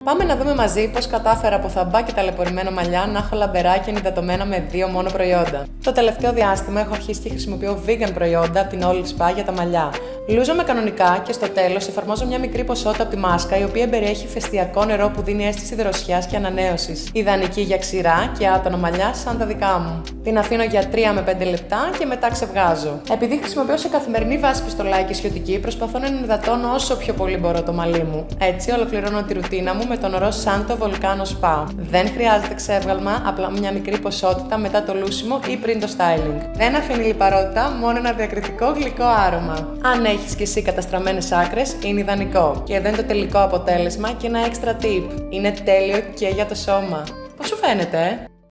Πάμε να δούμε μαζί πώς κατάφερα από θαμπά και ταλαιπωρημένο μαλλιά να έχω λαμπεράκια ενυδατωμένα με 2 μόνο προϊόντα. Το τελευταίο διάστημα έχω αρχίσει και χρησιμοποιώ vegan προϊόντα από την Olive Spa για τα μαλλιά. Λούζομαι κανονικά και στο τέλος εφαρμόζω μια μικρή ποσότητα από τη μάσκα η οποία περιέχει ηφαιστειακό νερό που δίνει αίσθηση δροσιάς και ανανέωσης. Ιδανική για ξηρά και άτονα μαλλιά σαν τα δικά μου. Την αφήνω για 3 με 5 λεπτά και μετά ξεβγάζω. Επειδή χρησιμοποιώ σε καθημερινή βάση πιστολάκι ισιωτική, προσπαθώ να ενυδατώνω όσο πιο πολύ μπορώ το μαλλί μου. Έτσι ολοκληρώνω τη ρουτίνα μου με τον ροζ Santo Volcano Spa. Δεν χρειάζεται ξέβγαλμα, απλά μια μικρή ποσότητα μετά το λούσιμο ή πριν το styling. Δεν αφήνει λιπαρότητα, μόνο ένα διακριτικό γλυκό άρωμα. Αν έχεις και εσύ καταστραμμένες άκρες, είναι ιδανικό. Και εδώ είναι το τελικό αποτέλεσμα και ένα extra tip. Είναι τέλειο και για το σώμα. Πώς σου φαίνεται,